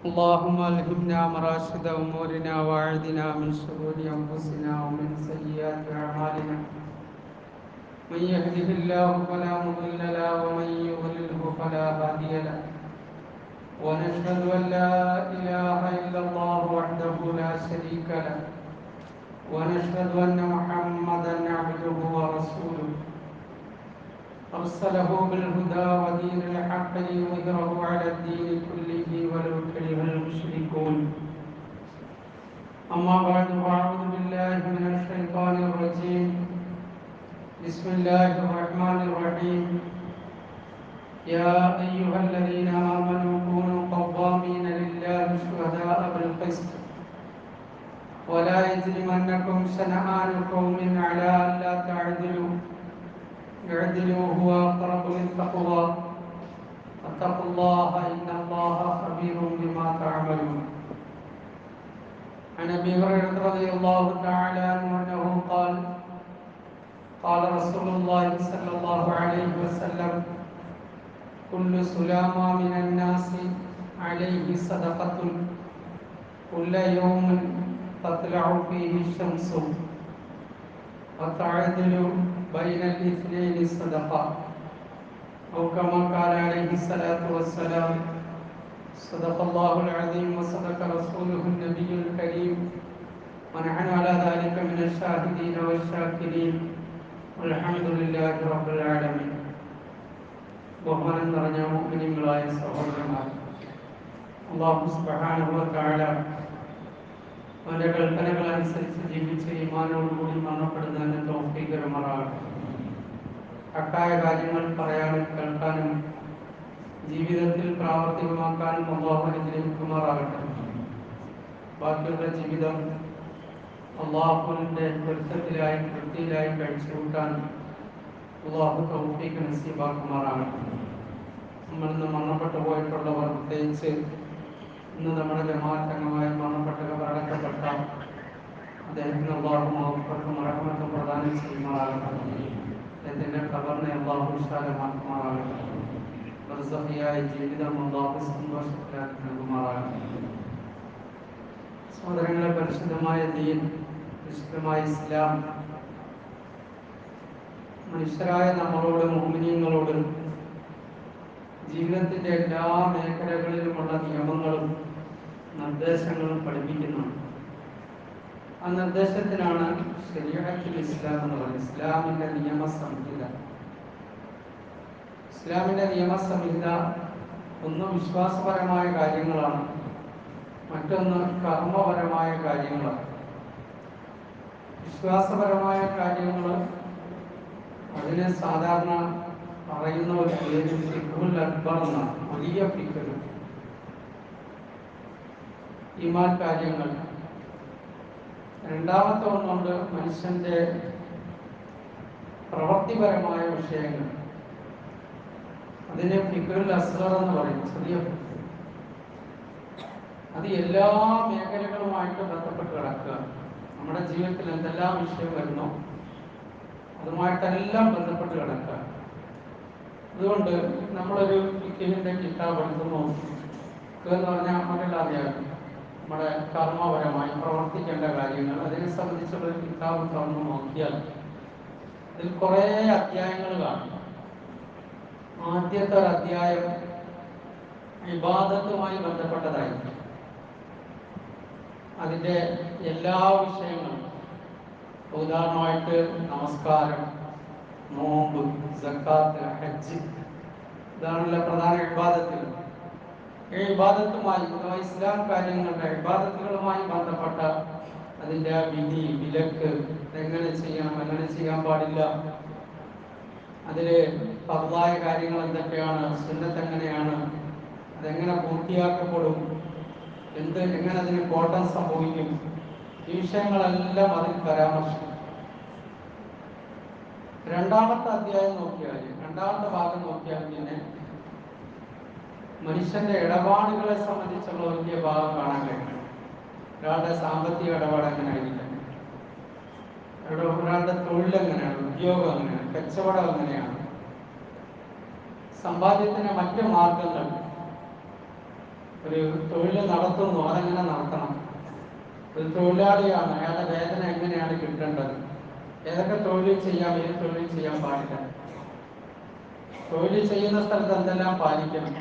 اللهم ألهمنا مراشد أمورنا وأعذنا من شرور أنفسنا ومن سيئات أعمالنا من يهده الله فلا مضل له ومن يضلله فلا هادي له ونشهد أن لا إله إلا الله وحده لا شريك له ونشهد أن محمدا عبده ورسوله أرسله بالهدى ودين الحق ليظهره على الدين كله ولو كره المشركون أما بعد فأعوذ بالله من الشيطان الرجيم بسم الله الرحمن الرحيم يا أيها الذين آمنوا كونوا قوامين لله شهداء بالقسط ولا يجرمنكم شنآن قوم على ألا تعدلوا اعدلوا هو أقرب للتقوى واتقوا الله إن الله خبير بما تعملون عن أبي هريرة رضي الله تعالى عنه أنه قال قال رسول الله صلى الله عليه وسلم كل سلامة من الناس عليه صدقة كل يوم تطلع فيه الشمس وتعدل بين الاثنين صدقة أو كما قال عليه الصلاة والسلام صدق الله العظيم وصدق رسوله النبي الكريم ونحن على ذلك من الشاهدين والشاكرين والحمد لله رب العالمين. ബഹുമാനം നിറഞ്ഞ മുഅ്മിനീങ്ങളായ സഹോദരന്മാർ, അല്ലാഹു സുബ്ഹാനഹു വ തആല അവന്റെ കൽപ്പനകൾ അനുസരിച്ച് ജീവിച്ച് ഈമാനോടുകൂടി മരണപ്പെടുന്നതിന് തൗഫീഖ് തരുമാറാകട്ടെ. ഹക്കായ കാര്യങ്ങൾ പറയാനും കേൾക്കാനും ജീവിതത്തിൽ പ്രാവർത്തികമാക്കാനും അല്ലാഹു അനുഗ്രഹിക്കുമാറാകട്ടെ. ബാക്കിയുള്ള ജീവിതം അല്ലാഹുവിന്റെ പൊരുത്തത്തിലായി തൃപ്തിയിലായി കഴിച്ചുകൂട്ടാൻ അല്ലാഹു തൗഫീഖ് നസീബാക്കുമാറാകട്ടെ. നമ്മൾ ഇന്ന് മരണപ്പെട്ടു പോയിട്ടുള്ളവർ, പ്രത്യേകിച്ച് ഇന്ന് നമ്മുടെ ജമാഅത്ത് അംഗമായി മരണപ്പെട്ടവർ അടക്കപ്പെട്ട അദ്ദേഹത്തിന് അല്ലാഹു മഗ്ഫിറത്തും റഹ്മത്തും പ്രദാനം ചെയ്യുമാറാകട്ടെ. അദ്ദേഹത്തിന്റെ ഖബറിനെ അല്ലാഹു വിശാലമാക്കുമാറാകട്ടെ. ബർസഖിയായ ജീവിതം അല്ലാഹു സന്തോഷത്തിലാക്കി നൽകുമാറാകട്ടെ. സഹോദരങ്ങളെ, പരിശുദ്ധമായ ദീൻ, വിശുദ്ധമായ ഇസ്ലാം മനുഷ്യരായ നമ്മളോട്, മുഅ്മിനീങ്ങളോട് ജീവിതത്തിന്റെ എല്ലാ മേഖലകളിലുമുള്ള നിയമങ്ങളും നിർദ്ദേശങ്ങളും പഠിപ്പിക്കുന്നുണ്ട്. ആ നിർദ്ദേശത്തിനാണ് ശരീഅത്തുൽ ഇസ്ലാം എന്ന് പറയുന്നത്. ഇസ്ലാമിന്റെ നിയമസംഹിത. ഇസ്ലാമിന്റെ നിയമസംഹിത ഒന്ന് വിശ്വാസപരമായ കാര്യങ്ങളാണ്, മറ്റൊന്ന് കർമ്മപരമായ കാര്യങ്ങളാണ്. വിശ്വാസപരമായ കാര്യങ്ങൾ അതിനെ സാധാരണ പറയുന്ന ഒരു പേര് ഫിഖ്ഹുൽ അക്ബർ എന്നാണ്. വലിയ ഫിഖ്ഹ്, ഈമാൻ കാര്യങ്ങൾ. രണ്ടാമത്തെ ഒന്നുണ്ട് മനുഷ്യന്റെ പ്രവൃത്തിപരമായ വിഷയങ്ങൾ. അതിനെ ഫിഖ്ഹുൽ അസ്ഗർ എന്ന് പറയും, ചെറിയ ഫിഖ്ഹ്. അത് എല്ലാ മേഖലകളുമായിട്ട് ബന്ധപ്പെട്ട് കിടക്കുക. നമ്മുടെ ജീവിതത്തിൽ എന്തെല്ലാം വിഷയം വരുന്നോ അതുമായിട്ടെല്ലാം ബന്ധപ്പെട്ട് കിടക്കുക. അതുകൊണ്ട് നമ്മളൊരു ഫിഖ്ഹിന്റെ കിതാബ് എടുക്കുന്നു എന്ന് പറഞ്ഞാൽ നമുക്കെല്ലാം നമ്മുടെ കർമ്മപരമായി പ്രവർത്തിക്കേണ്ട കാര്യങ്ങൾ, അതിനെ സംബന്ധിച്ചുള്ള ഒരു കിതാബ് തുറന്നു നോക്കിയാൽ ഇതിൽ കുറേ അധ്യായങ്ങൾ കാണും. ആദ്യത്തെ ഒരു അധ്യായം ഇബാദത്തുമായി ബന്ധപ്പെട്ടതായിരിക്കും. അതിൻ്റെ എല്ലാ വിഷയങ്ങളും, ഉദാഹരണമായിട്ട് നമസ്കാരം, നോമ്പ്, സക്കാത്ത്, ഹജ്ജ്, ഇതാണല്ലോ പ്രധാന ഇബാദത്തുകൾ. ഈ ഇബാദത്തുമായി, ഇസ്ലാം കാര്യങ്ങളുടെ ഇബാദത്തുകളുമായി ബന്ധപ്പെട്ട അതിൻ്റെ വിധി, വിലക്ക്, എങ്ങനെ ചെയ്യണം, എങ്ങനെ ചെയ്യാൻ പാടില്ല, അതിൽ ഫർളായ കാര്യങ്ങൾ എന്തൊക്കെയാണ്, സുന്നത്ത് എങ്ങനെയാണ്, അതെങ്ങനെ പൂർത്തിയാക്കപ്പെടും, എങ്ങനെ അതിന് കോട്ടം സംഭവിക്കും, ഈ വിഷയങ്ങളെല്ലാം അതിൽ പരാമർശിക്കും. രണ്ടാമത്തെ അധ്യായം നോക്കിയാൽ, രണ്ടാമത്തെ ഭാഗം നോക്കിയാൽ പിന്നെ മനുഷ്യന്റെ ഇടപാടുകളെ സംബന്ധിച്ചുള്ള വലിയ ഭാഗം കാണാൻ കഴിയും. ഒരാളുടെ സാമ്പത്തിക ഇടപാട് എങ്ങനെയായിരിക്കും, ഒരാളുടെ തൊഴിൽ എങ്ങനെയാണ്, ഉദ്യോഗം എങ്ങനെയാണ്, കച്ചവടം എങ്ങനെയാണ്, സമ്പാദ്യത്തിന് മറ്റു മാർഗങ്ങൾ, ഒരു തൊഴിൽ നടത്തുന്നു, അതെങ്ങനെ നടത്തണം, ഒരു തൊഴിലാളിയാണ്, അയാളുടെ വേതന എങ്ങനെയാണ് കിട്ടേണ്ടത്, ഏതൊക്കെ തൊഴിൽ ചെയ്യാം, ഏത് തൊഴിൽ ചെയ്യാൻ പാടില്ല, തൊഴിൽ ചെയ്യുന്ന സ്ഥലത്ത് എന്തെല്ലാം പാലിക്കണം,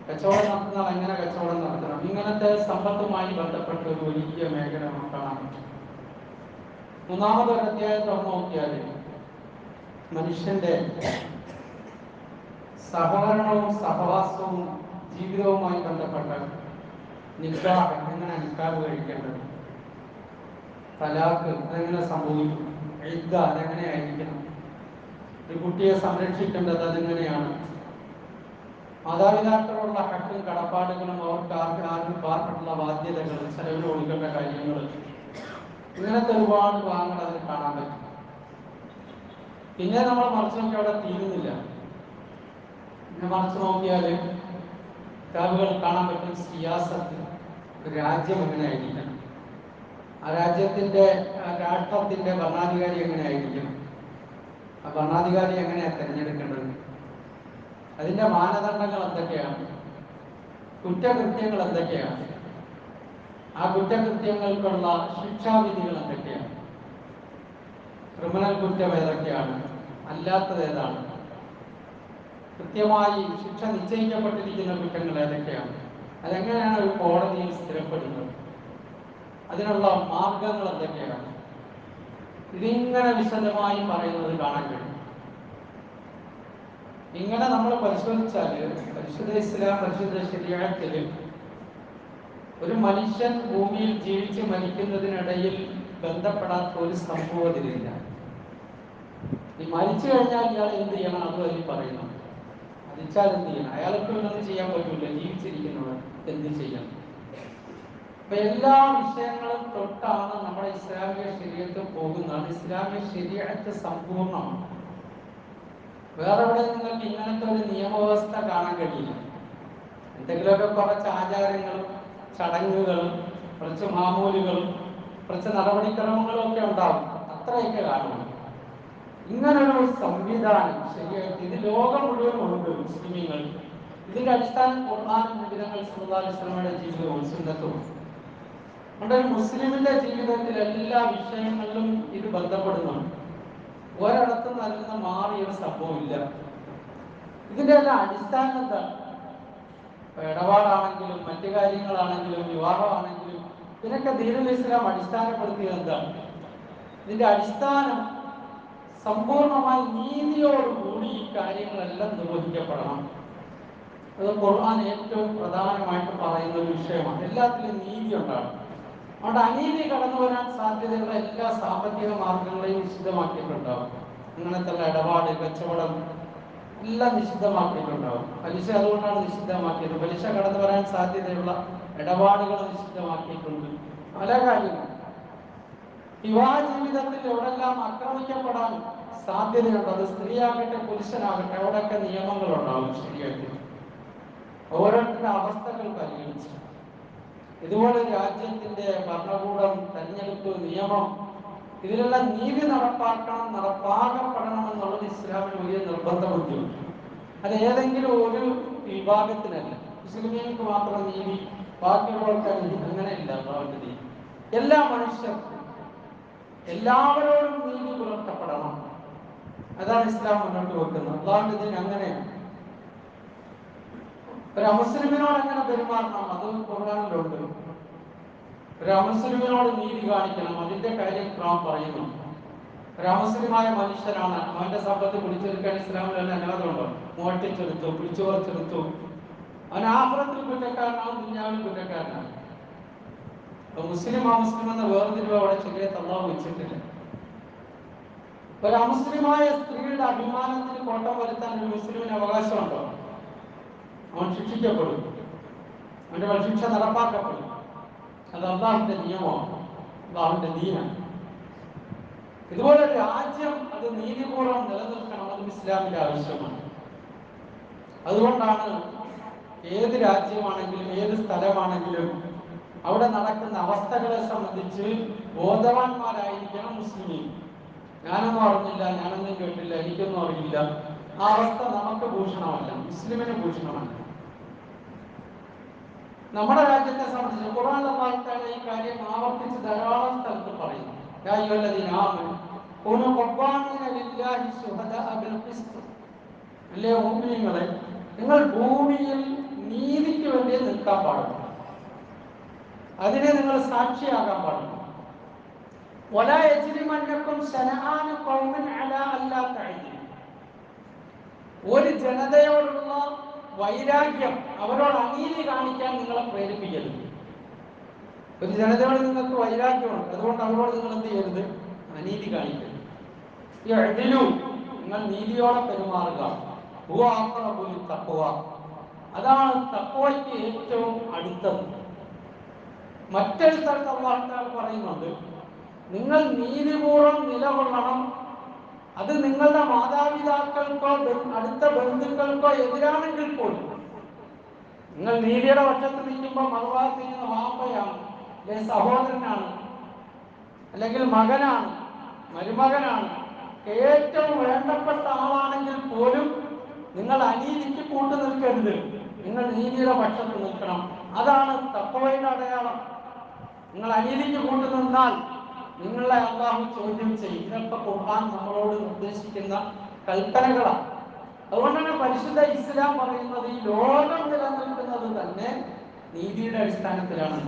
കച്ചവടം നടത്തുന്ന എങ്ങനെ കച്ചവടം നടത്തണം, ഇങ്ങനത്തെ സമ്പത്തുമായി ബന്ധപ്പെട്ട ഒരു വലിയ മേഖല നമുക്ക് കാണാൻ പറ്റും. മൂന്നാമതൊരു അധ്യായം തുറന്നു നോക്കിയാൽ മനുഷ്യന്റെ സഹകരണവും സഹവാസവും ജീവിതവുമായി ബന്ധപ്പെട്ട നിക്കാഹ്, എങ്ങനെ നിക്കാഹ് കഴിക്കേണ്ടത്, തലാഖ് അതെങ്ങനെ സംഭവിക്കും, ഇദ്ദ അതെങ്ങനെയായിരിക്കണം, ഒരു കുട്ടിയെ സംരക്ഷിക്കേണ്ടത് അതെങ്ങനെയാണ്, മാതാപിതാക്കളുള്ള ഹക്കും കടപ്പാടുകളും അവർക്ക് ആർക്കുള്ള ബാധ്യതകൾ, ചെലവിന് കൊടുക്കേണ്ട കാര്യങ്ങൾ, ഇങ്ങനത്തെ ഒരുപാട് ഭാഗങ്ങൾ അതിൽ കാണാൻ പറ്റും. പിന്നെ നമ്മൾ മറിച്ച് നോക്കി അവിടെ തീരുന്നില്ല. പിന്നെ മറിച്ച് നോക്കിയാൽ കിതാബുകൾ കാണാൻ പറ്റും സിയാസത്ത്, ഒരു രാജ്യം എങ്ങനെയായിരിക്കണം, ആ രാജ്യത്തിന്റെ രാഷ്ട്രത്തിന്റെ ഭരണാധികാരി എങ്ങനെയായിരിക്കണം, ആ ഭരണാധികാരി എങ്ങനെയാണ് തിരഞ്ഞെടുക്കേണ്ടത്, അതിന്റെ മാനദണ്ഡങ്ങൾ എന്തൊക്കെയാണ്, കുറ്റകൃത്യങ്ങൾ എന്തൊക്കെയാണ്, ആ കുറ്റകൃത്യങ്ങൾക്കുള്ള ശിക്ഷാവിധികൾ എന്തൊക്കെയാണ്, ക്രിമിനൽ കുറ്റം ഏതൊക്കെയാണ്, അല്ലാത്തത് ഏതാണ്, കൃത്യമായി ശിക്ഷ നിശ്ചയിക്കപ്പെട്ടിരിക്കുന്ന കുറ്റങ്ങൾ ഏതൊക്കെയാണ്, അതെങ്ങനെയാണ് ഒരു കോടതിയിൽ സ്ഥിരപ്പെടുന്നത്, അതിനുള്ള മാർഗങ്ങൾ എന്തൊക്കെയാണ്, ഇതിങ്ങനെ വിശദമായി പറയുന്നത് കാണാൻ കഴിയും. ഇങ്ങനെ നമ്മൾ പരിശോധിച്ചാൽ പരിശുദ്ധ ഇസ്ലാം, പരിശുദ്ധ ശരീഅത്തിൽ ഒരു മനുഷ്യൻ ഭൂമിയിൽ ജീവിച്ച് മരിക്കുന്നതിനിടയിൽ ബന്ധപ്പെടാത്ത ഒരു സംഭവത്തിലില്ല. ഈ മരിച്ചു കഴിഞ്ഞാൽ ഇയാൾ എന്ത് ചെയ്യണം, അതും അതിൽ പറയുന്നു. മരിച്ചാൽ എന്ത് ചെയ്യണം, അയാൾക്ക് ഒന്നും ചെയ്യാൻ പറ്റില്ല, ജീവിച്ചിരിക്കുന്നവർ എന്ത് ചെയ്യണം. അപ്പൊ എല്ലാ വിഷയങ്ങളും തൊട്ടാണ് നമ്മുടെ ഇസ്ലാമിക ശരീഅത്ത് പോകുന്നത്. ഇസ്ലാമിക ശരീഅത്ത് സമ്പൂർണ്ണമാണ്. വേറെ എവിടെ നിങ്ങൾക്ക് ഇങ്ങനത്തെ ഒരു നിയമവ്യവസ്ഥ കാണാൻ കഴിയില്ല. എന്തെങ്കിലുമൊക്കെ കുറച്ച് ആചാരങ്ങളും ചടങ്ങുകളും കുറച്ച് മാമൂലുകളും കുറച്ച് നടപടിക്രമങ്ങളും ഒക്കെ ഉണ്ടാവും, അത്രയൊക്കെ കാണുള്ളൂ. ഇങ്ങനൊരു സംവിധാനം ശരിയായിട്ട് ഇത് ലോകം മുഴുവൻ ഉണ്ട് മുസ്ലിമീങ്ങൾ. ഇതിന്റെ അടിസ്ഥാനം ഖുർആനും നബിതങ്ങൾ സല്ലല്ലാഹു അലൈഹി വസല്ലമയുടെ ജീവിതവും സുന്നത്തും. അതുകൊണ്ട് ഒരു മുസ്ലിമിന്റെ ജീവിതത്തിൽ എല്ലാ വിഷയങ്ങളിലും ഇത് ബന്ധപ്പെടുന്നുണ്ട്. ഒരിടത്തും നൽകുന്ന മാറിയൊരു സംഭവമില്ല. ഇതിന്റെ എല്ലാം അടിസ്ഥാനം എന്താണ്? ഇടപാടാണെങ്കിലും മറ്റു കാര്യങ്ങളാണെങ്കിലും വിവാഹമാണെങ്കിലും ഇതിനൊക്കെ ദീനുൽ ഇസ്ലാം അടിസ്ഥാനപ്പെടുത്തിയത് എന്താണ്? ഇതിന്റെ അടിസ്ഥാനം സമ്പൂർണമായി നീതിയോടുകൂടി ഈ കാര്യങ്ങളെല്ലാം നിർവഹിക്കപ്പെടണം. അത് ഖുർആൻ ഏറ്റവും പ്രധാനമായിട്ട് പറയുന്ന ഒരു വിഷയമാണ്. എല്ലാത്തിലും നീതി ഉണ്ടാകും. അതുകൊണ്ട് അനീതി കടന്നു വരാൻ സാധ്യതയുള്ള എല്ലാ സാമ്പത്തിക മാർഗങ്ങളെയും നിഷിദ്ധമാക്കിയിട്ടുണ്ടാവും. അങ്ങനത്തെ ഇടപാട്, കച്ചവടം എല്ലാം നിഷിദ്ധമാക്കിയിട്ടുണ്ടാവും. പലിശ അതുകൊണ്ടാണ് നിഷിദ്ധമാക്കിയത്. പലിശ കടന്നു വരാൻ സാധ്യതയുള്ള ഇടപാടുകൾ നിഷിദ്ധമാക്കിയിട്ടുണ്ട്. പല കാര്യങ്ങളും വിവാഹ ജീവിതത്തിൽ എവിടെല്ലാം ആക്രമിക്കപ്പെടാൻ സാധ്യതയുണ്ട്, അത് സ്ത്രീയാകട്ടെ പുരുഷനാകട്ടെ, അവിടെയൊക്കെ നിയമങ്ങളുണ്ടാവും. ശരിയായിട്ട് ഓരോരുത്തരുടെ അവസ്ഥകൾ പരിഗണിച്ച് ഇതുപോലെ രാജ്യത്തിന്റെ ഭരണകൂടം, തെരഞ്ഞെടുപ്പ്, നിയമം, ഇതിലെല്ലാം നീതി നടപ്പാക്കപ്പെടണം എന്നുള്ളത് ഇസ്ലാമിന് വലിയ നിർബന്ധ ബുദ്ധിയുണ്ട്. അത് ഏതെങ്കിലും ഒരു വിഭാഗത്തിനല്ല, മുസ്ലിമീങ്ങൾക്ക് മാത്രം നീതി, ബാക്കിയുള്ളവർക്ക് അങ്ങനെയില്ല. നീതി എല്ലാ മനുഷ്യർക്കും, എല്ലാവരോടും നീതി പുലർത്തപ്പെടണം. അതാണ് ഇസ്ലാം മുന്നോട്ട് വെക്കുന്നത്. അള്ളാഹുവിന്റെ ദീൻ അങ്ങനെയാണ്. ഒരു അമുസ്ലിമിനോട് എങ്ങനെ പെരുമാറണം, അത് ഖുർആനിലുണ്ട്. ഒരു അമുസ്ലിമിനോട് നീതി കാണിക്കണം, അതിന്റെ കാര്യം ഖുർആൻ പറയുന്നു. ഒരു അമുസ്ലിമായ മനുഷ്യനാണ്, അവന്റെ സമ്പത്ത് പിടിച്ചെടുക്കാൻ ഇസ്ലാമിൽ തന്നെ അനുവാദമുണ്ടോ? മോഷ്ടിച്ചെടുത്തു, പിടിച്ചു പറിച്ചെടുത്തു, അവൻ ആഖിറത്തിൽ കുറ്റക്കാരനാവും, ദുനിയാവിൽ കുറ്റക്കാരനാണ്. മുസ്ലിം അമുസ്ലിം എന്ന വേർതിരിവ് അവിടെ ശരീഅത്ത് അല്ലാഹു വെച്ചിട്ടില്ല. ഒരു അമുസ്ലിമായ സ്ത്രീയുടെ അഭിമാനത്തിന് കോട്ടം വരുത്താൻ ഒരു മുസ്ലിമിന് അവകാശമുണ്ടോ? അവൻ ശിക്ഷിക്കപ്പെടും, അവന്റെ ശിക്ഷ നടപ്പാക്കപ്പെടും. അത് അള്ളാഹുവിന്റെ നിയമമാണ്, അള്ളാഹുവിന്റെ ദീനാണ്. ഇതുപോലെ രാജ്യം അത് നീതിപൂർവ്വം നിലനിൽക്കണം, അതും ഇസ്ലാമിന്റെ ആവശ്യമാണ്. അതുകൊണ്ടാണ് ഏത് രാജ്യമാണെങ്കിലും ഏത് സ്ഥലമാണെങ്കിലും അവിടെ നടക്കുന്ന അവസ്ഥകളെ സംബന്ധിച്ച് ബോധവാന്മാരായിരിക്കണം മുസ്ലിം. ഞാനൊന്നും അറിഞ്ഞില്ല, ഞാനൊന്നും കേട്ടില്ല, എനിക്കൊന്നും അറിയില്ല, ആ അവസ്ഥ നമുക്ക് ഭൂഷണമല്ല, മുസ്ലിമിന് ഭൂഷണമല്ല. നമ്മുടെ രാജ്യത്തെ സംബന്ധിച്ച് ഖുർആൻ അല്ലാഹു ഈ കാര്യം ആവർത്തിച്ച് ധാരാളം സ്ഥലത്ത് പറയുന്നു. യാ അയ്യുഹല്ലദീന ആമനൂ കൂനൂ ഖവ്വാമീന ലില്ലാഹി ശുഹദാഅ ബിൽ ഖിസ്ത്. അല്ലേ മുഅ്മിനീങ്ങളെ, നിങ്ങൾ ഭൂമിയിൽ നീതിക്ക് വേണ്ടി നിൽക്കാൻ പാടുള്ളൂ, അതിനെ നിങ്ങൾ സാക്ഷിയാകാൻ പാടുള്ളൂ. വലാ യജ്രിമന്നകും ശനആനു ഖൗമിൻ അലാ അല്ലാ തഅദിലു. ഒരു ജനതയോടുള്ള വൈരാഗ്യം, അവരോട് അനീതി കാണിക്കാൻ നിങ്ങളെ പ്രേരിപ്പിക്കരുത്. ഒരു ജനതയോട് നിങ്ങൾക്ക് വൈരാഗ്യമുണ്ട്, അതുകൊണ്ട് അവരോട് നിങ്ങൾ എന്ത് ചെയ്യരുത്? അനീതി കാണിക്കരുത്. നിങ്ങൾ നീതിയോടെ പെരുമാറുക. അതാണ് തഖ്വയ്ക്ക് ഏറ്റവും അടുത്തത്. മറ്റൊരു സ്ഥലത്ത് അല്ലാഹു തആല പറയുന്നുണ്ട്, നിങ്ങൾ നീതിപൂർവ്വം നിലകൊള്ളണം. അത് നിങ്ങളുടെ മാതാപിതാക്കൾക്കോ അടുത്ത ബന്ധുക്കൾക്കോ എതിരാണെങ്കിൽ പോലും നിങ്ങൾ നീതിയുടെ പക്ഷത്ത് നിൽക്കുമ്പോൾ മറുഭാഗത്ത് നിൽക്കുന്ന വാപ്പയാണ്, അല്ലെങ്കിൽ സഹോദരനാണ്, അല്ലെങ്കിൽ മകനാണ്, മരുമകനാണ്, ഏറ്റവും വേണ്ടപ്പെട്ട ആളാണെങ്കിൽ പോലും നിങ്ങൾ അനീതിക്ക് കൂട്ടു നിൽക്കരുത്. നിങ്ങൾ നീതിയുടെ പക്ഷത്ത് നിൽക്കണം. അതാണ് തഖ്വയുടെ അടയാളം. നിങ്ങൾ അനീതിക്ക് കൂട്ടു നിന്നാൽ നിങ്ങളെ അല്ലാഹു ചോദ്യം ചെയ്യും. ഇതൊക്കെ ഖുർആൻ നമ്മളോട് നിർദ്ദേശിക്കുന്ന കൽപ്പനകളാണ്. അതുകൊണ്ടാണ് പരിശുദ്ധ ഇസ്ലാം പറയുന്നത് ഈ ലോകം നിലനിൽക്കുന്നത് തന്നെ നീതിയുടെ അടിസ്ഥാനത്തിലാണ്.